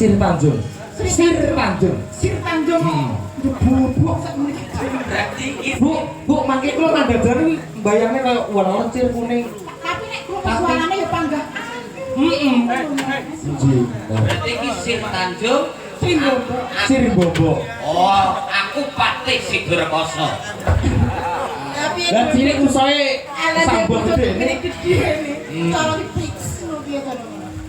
Sir Tanjung. Sir Tanjung. Sir Tanjung. Bubuk sak meniki. Berarti Bu, mangke kula ngandadani bayangnya kayak warna lencir kuning. Tapi nek kula suarane ya panggah. berarti iki Sir Tanjung, Sir Bobo. oh, aku Patih Sidurkoso. Tapi Lah cilik usahe sambal gede. gede ini. Cara dipix lho piye to.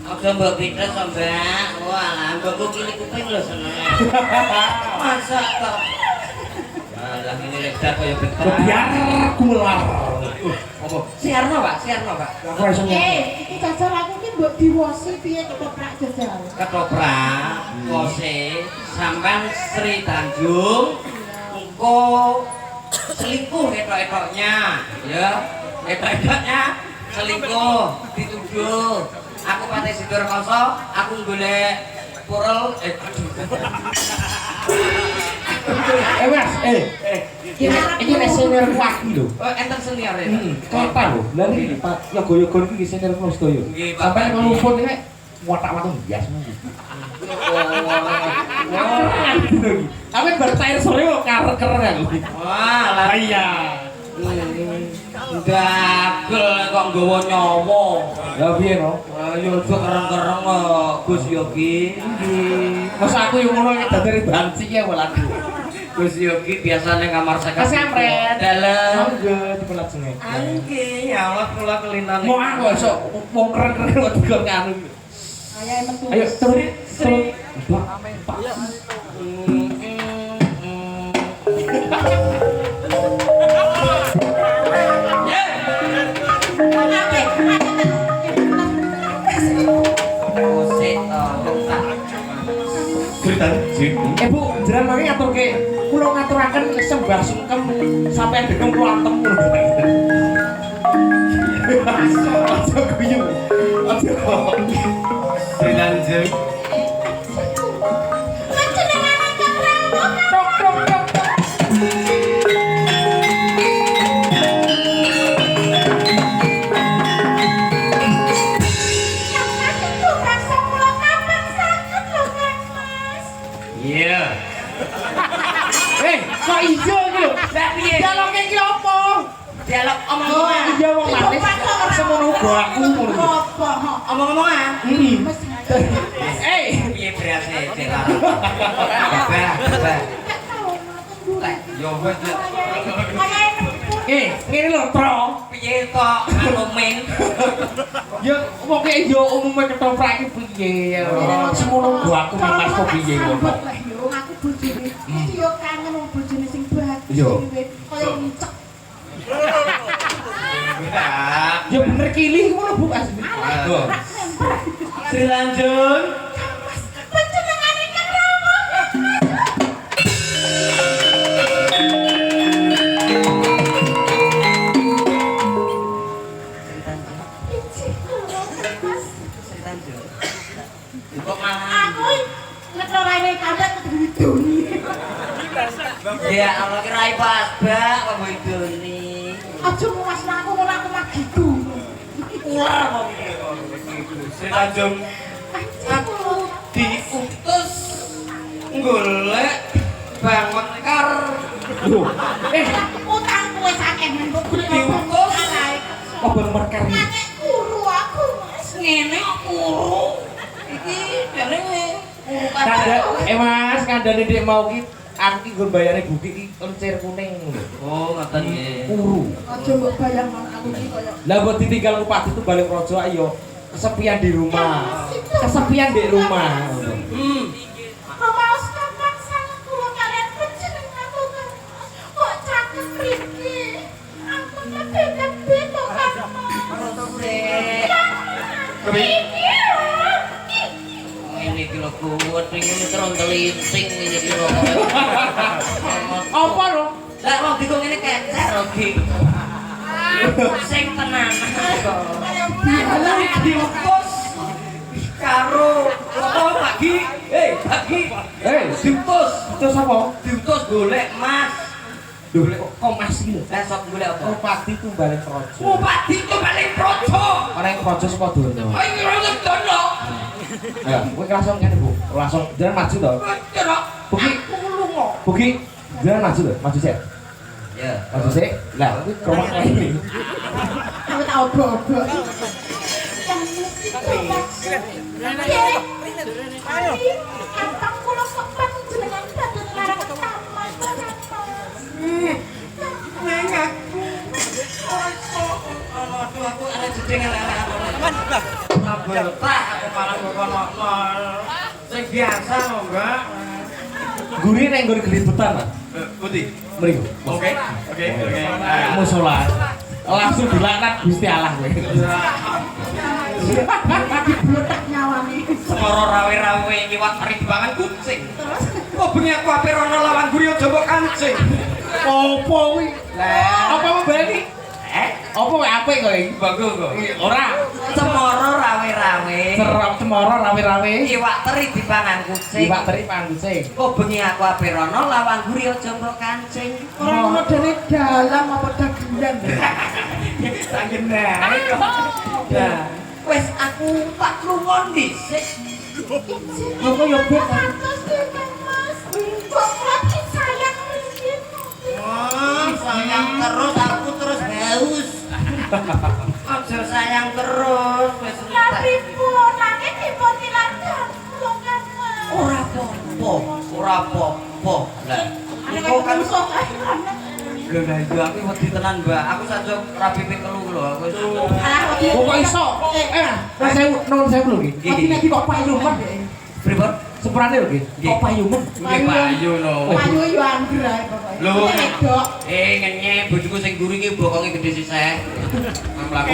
Aja mbok pinter to, Mbak. Walah, mbokku kili kuping lho seneng. Masa kok. Lah ngene ledar kaya betar. Biar kular. Apa? Siarno, Pak. Siarno, Pak. Aku iso Iki jajal aku ki mbok diwosi piye ketoprak jajal. Ketoprak, kose, sampean Sri Tanjung, engko selingkuh etok-etoknya, ya. Etok-etoknya selingkuh, dituduh. Aku Patih Sidurkoso, aku golek purel, Mas, iki nek senior kuwi lho. enten senior ya. Kota lho. Lah iki Pak Yogo-yogo iki senior kula sedaya. Nggih, Pak. Sampai ngelumput iki watak-watak bias mungkin. Tapi bercair sore kok keren aku. Wah, lah Iya. Dagel kok nggawa nyawa. Lah piye no? Ayo aja kereng-kereng kok Gus Yogi. Mas aku yang ngono iki dari banci ya walaku. Gus Yogi biasane kamar saya. Mas Amret. Dalem. Monggo dipelat sengek. Angge, ya Allah kula kelinane. Mau aku esuk wong keren-keren kok digol kanu. Ayo metu. Ayo turun. Pak. Bu, jenengan mangke ngaturke kula ngaturaken sembah sungkem sampeyan degem kula antem lho. Aja guyu. Aja. Sri Tanjung. Tok tok tok. Iya. Kok ijo iki lho? Lah piye? Dialoge iki opo? Dialog Oh, omong-omongan. iya wong manis. Semono uga aku ngono. Apa? Omong-omongan. Piye berase cek larang. Bah. Lek yo wis lek. Ngene lho, Tro. Piye kok anu men. Ya wong iki yo umume ketoprak iki piye. Semono uga aku mas kok piye ngono. Aku bojone. Iki yo kangen wong bojone sing bahagia. Iya. Kaya ngicek. Ya bener kilih ngono Bu asli. Sri Tanjung. Panjenengane Kang Rama. Sri Tanjung. Kok malah Aku ngetorane kabeh didoni. ya Allah kirai pas bak kok idoni. Aja muas aku ngono aku mah gitu. Ular kok Sri Tanjung. Aku diutus golek Bang Mekar. Lho, Utang kowe sakeh mbok diutus kok bang merkar iki. Nek kuru aku Mas. ngene kuru. Iki jare kuru Kanda, kabeh. Mas, kandane Dek mau ki aku ki nggon bayare buki ki lencir kuning lho. Oh, ngoten nggih. Kuru. Aja mbok bayang aku iki kaya Lah buat ditinggal Bupati itu balik Projo ayo kesepian di rumah. Kesepian di rumah. Maos kakang sangat kula kalian panjenengan kok kok cakep mriki. Aku beda-beda kan. Ini iki lho kuwet ngene terus telinting ini iki lho. Apa lho? Lah wong diku ngene kecer Rogi. Sing tenan. Lah diutus karo apa pagi? Pagi. Diutus. Terus apa? Diutus golek Mas. Duh, kok Mas iki lho. Lah sok golek apa? Bupati itu balik Projo. Bupati itu balik Projo. Orang yang Projo sapa donya. Ayo ngerti dono. Ya, kowe langsung ngene, Bu. langsung jangan maju toh. Buki, Buki, jangan maju toh, maju sih. Ya. Maju sih. Lah, itu kromak ini. Aku tak obok-obok. Ayo. Antang kula kok panjenengan dateng larang taman. Nang aku. Aduh, aku ada jeding elek-elek. Betah aku malah kono. Sing biasa lho, Mbak. Guri neng guri gelibetan, Mas. Putih. Meriku. Oke. Musola. Langsung dilaknat Gusti Allah kowe. Diblotak nyawane. Semoro rawe-rawe nyiwat pertimbangan kucing. Kok bengi aku ape rono lawan guri aja mbok kancing. Apa kuwi? Lah, Apa mau bali? Apa wae apik kowe? bagus kok. Ora. Semoro rawe-rawe. Serap cemara rawe-rawe. Iwak teri dipangan kucing. Iwak teri panggusing. Kok bengi aku ape rono lawan guri aja mbok kancing. Ora ono dene dalam apa dagelan. Saking nae kok. Lah, wis aku tak krungon dhisik. Apa yo bet Mas. Kok lagi sayang riyin. Sayang terus aku terus haus. Aja sayang terus wis Tapi punake dipotilan kula kan. ora apa-apa. Lah, engko kan gak aku wedi tenan, Mbak. Aku saja rapi ping 3 lho. Aku Kok iso? Nuwun sewu lho iki. Tapi nek kok payumen deh. pripun? Sepurane lho iki. Kok payumen? Nggih payu lho. Payu yo angger ae pokoke. Lho. Wedok. Ngenye bojoku sing guru iki bokonge gede sisih. Mlaku.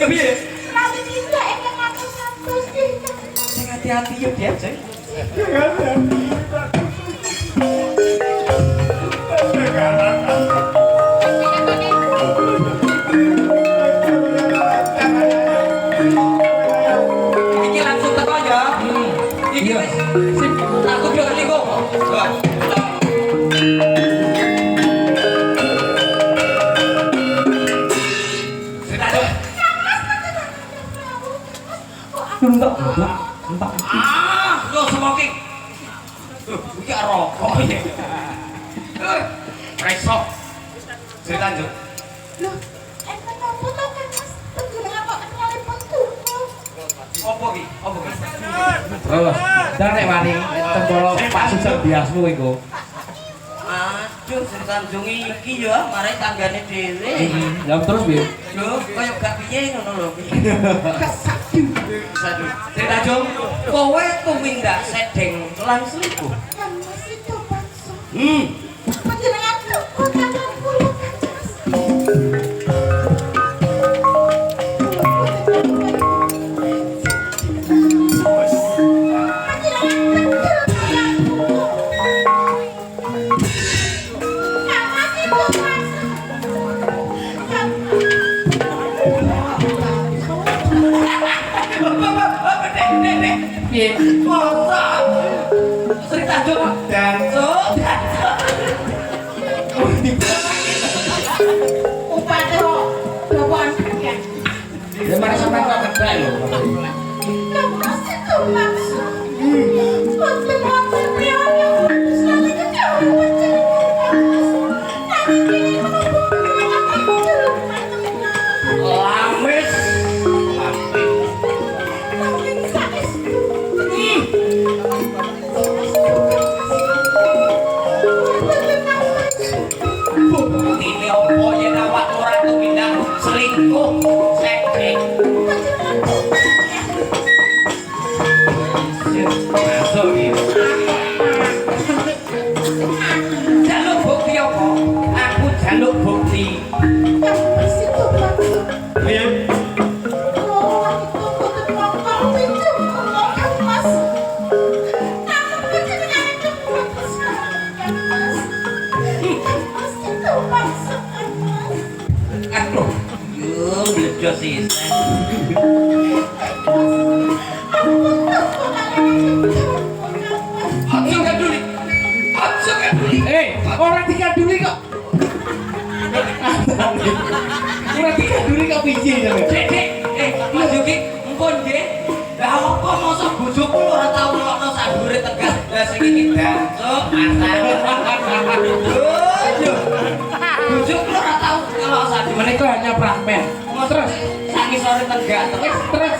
Ya piye? Lali tidak ingin aku santos iki. Sing hati-hati yo, Dia, Jeng. Iki langsung teko ya. Iki wis sip. Aku yo ngerti kok. Entek. Yo smoking. Iki rokok iki. Resok. Cerita lanjut. Loh, emang apa to kan Mas? Penjenengan kok kenalipun turu. Apa ki? Apa ki? Terus, dan nek wani tembolo Pak Sugeng biasmu iku. Aduh, cerita Tanjung iki ya, mare tanggane dhewe. Lah terus piye? Lho, kaya gak piye ngono lho. Kesadu. Sadu. Cerita Tanjung, kowe tumindak sedeng lan selingkuh. Yang masih coba so. Penjenengan kok tangan kula kan Mas. Piye? Masa? Cerita Tanjung dancut. Upate kok dawan kan. Ya mari sampean kok kedai lho. Yang masih coba so. Penjenengan priyo sekali kejauhan penjenengan Mas. Tapi kini menunggu penjenengan Lamis. Lamin saestu. Ini opo yen awak ora tumindak selingkuh sedeng. Masuk iki. Jaluk bukti apa? Aku jaluk bukti. Yang masih coba so. Piye? Aduh, yo mledos sisen. Aja kaduli. Aja kaduli. Orang dikaduli kok. Orang dikaduli kok piye ya? Dek, Mas Yogi, mpun nggih. Lah apa Lah sing iki dancuk masak. Bujuk lu ora tau kalau sak Menika hanya prakmen. terus sangi sore tenggak Terus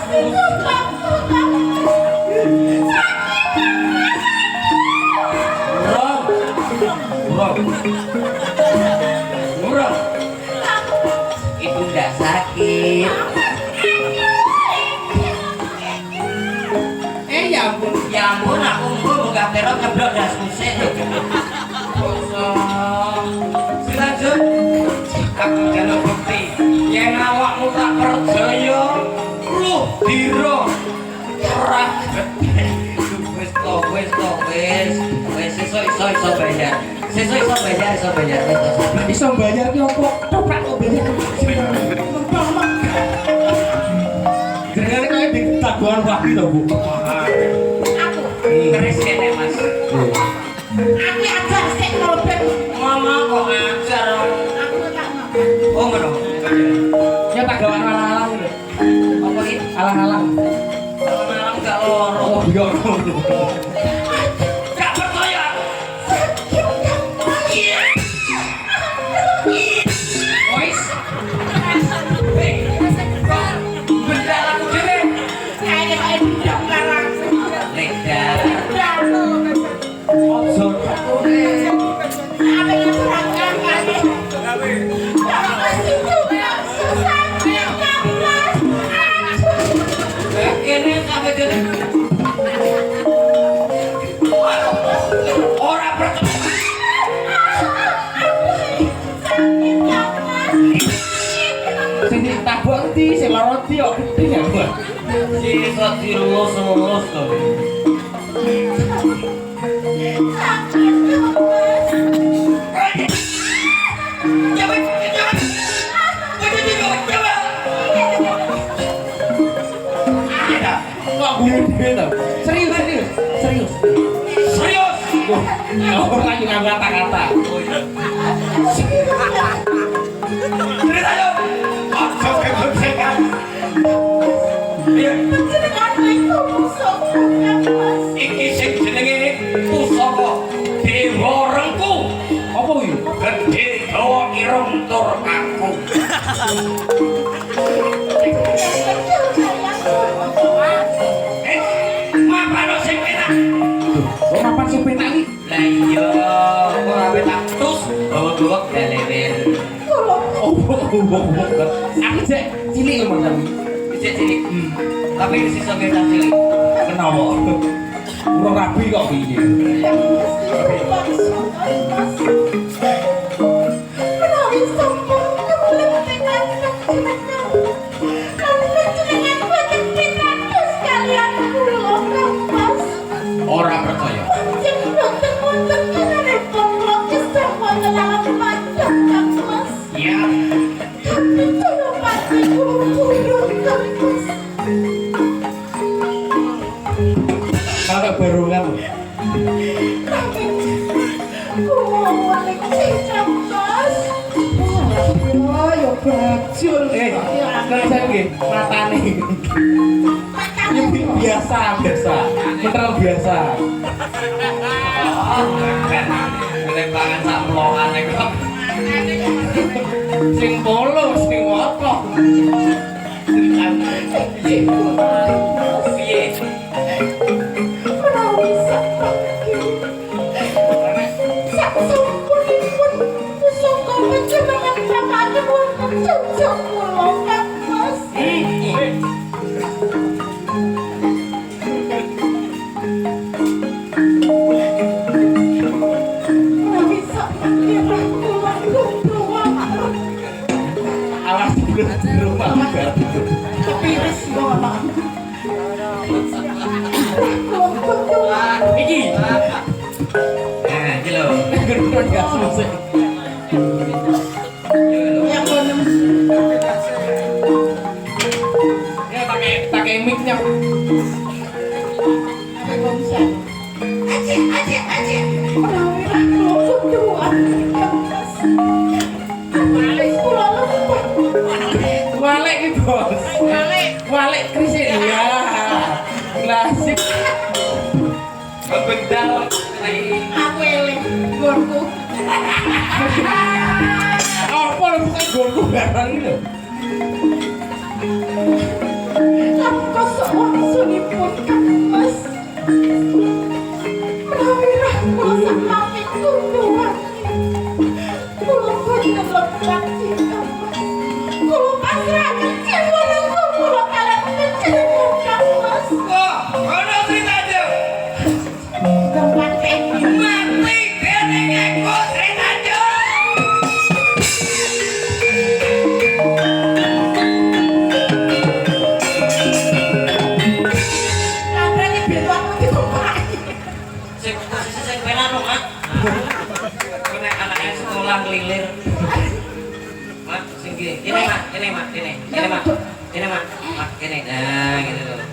Murah. Itu enggak sakit. Ya ampun aku enggak terok ngeblok das musik. Kosong. Silanjut. Aku jaluk bukti. Yen awakmu tak percaya, lu diro. Ora gede. Wis iso bayar. Iso bayar. iso bayar ki opo? Coba kok bayar. Jenenge kaya di tabuhan waktu to, Bu. Aku. Keris kene, Mas. Aku ajar sik ngobet. Mama kok ngajar. Aku tak ngobet. Oh, ngono. Ya tak gawan alang-alang lho. Apa iki? Alang-alang. Alang gak loro. Oh, iya. Gak percaya. Iya. Wis. Benda aku dhewe. Kayak kaya ndang larang. Ledar. Ojo. Apa yang kurang kali? Kene sampe dene. Ora percaya. Sing ditabok ndi, sing lara ndi kok gede ya, Bu? Sisa dilulus-lulus to. Kok gede to? Serius. Serius. Ora yo kata-kata. Cerita yo. Ojo kegocekan. Iki sing jenenge pusaka Dewa Rengku. Apa iki? Gede dawa ireng tur aku. Mapano sing penak. Kok mapan sing penak iki? Lah iya, kok ape tak tus bawa-bawa galewer. Aku cek cilik lho, Mas. Bisa cilik. Tapi sisa kita cilik. Kenapa? Ora rabi kok iki. Ora percaya. Ya, Kalau barongan. Oh, ya bajul. Kalau saya nggih, matane. Ini biasa. Beneran biasa. Lembangan sak melongan kok. Sing polo, sing wokok. Piye? Alas belum di rumah baru. Iki. Nah, iki lho. Geruduk gas musik. Ya pakai mic-nya. Walik iki, Bos. Walik krisis ya. Klasik. Bebedal Aku eling nggonku. Apa lho bukan gonku barang iki lho. Langkah sewansunipun Kang Mas. Menawi rahma sami kunduhan. Kula boten lepet cinta Mas. Kula pasrahaken jiwa raga kula kaliyan panjenengan Kang Mas. Kok ono cerita Tempat ini mati dening aku cerita labrane betokmu dikompaki. sing posisi sing penak dong, Mak. Kene anaknya sekolah ngelilir. Mak, sing gini. Kene, Mak. Kene, Mak. Kene, Mak. Kene, Mak. Mak, kene. Nah, gitu loh.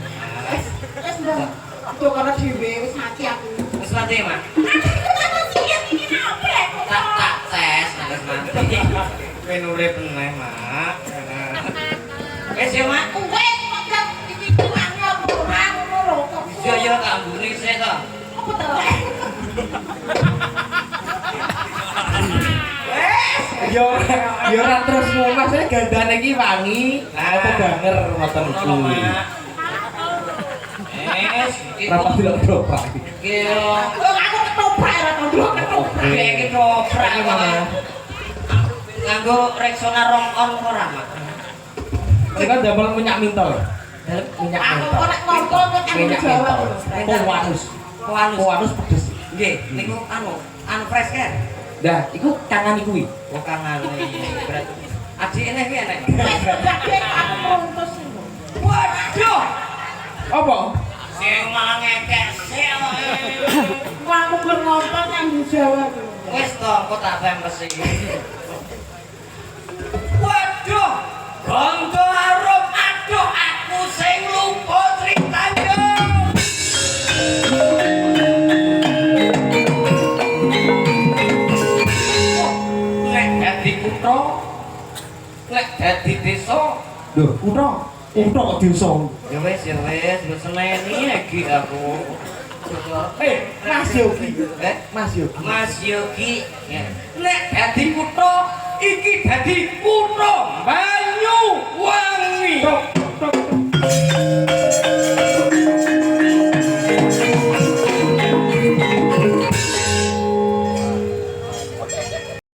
Wes mbok aduh karo dhewe wis mati aku. Wis mati, Mak. Kenapa sih ini nabrak? Tak tes, wis mati. Ben urip meneh, Mak. Wis ya, Mak. Wes kok iki tuange apa ora ngono lho kok. Yo yo tak mburi sik to. Apa to? Yo ora terus ngono sih gandane iki wangi. Apa banger ngoten iku. Rapat dilok doprak iki. Iki yo. Kok aku ketoprak ora to ketoprak. Iki koprak iki, Mak. Nganggo Rexona rong on ora, Mak? Mereka damel minyak mintol. Minyak Aku mintol. ora ngompol kok aku Minyak Jawa. mintol. Kowanus. Kowanus pedes. Nggih, niku anu fresh kan? Dah, iku kangen iku iki. Oh kangen berarti. Adik enek iki enek. Wes kabeh aku rontos iku. Waduh. Apa? Sing malah ngekek sik. Kok aku gur ngompol nang Jawa ku. Wis to, kok tak pempes iki. Waduh. Gondo arum aduh aku sing lupa critane. Nek dadi kutha, nek dadi desa, Lho, kutha kok desa. ya wis wis seneni iki aku. Mas Yogi. Eh, Mas Yogi. Mas Yogi, ya. Nek dadi kutha iki dadi kutha Banyuwangi.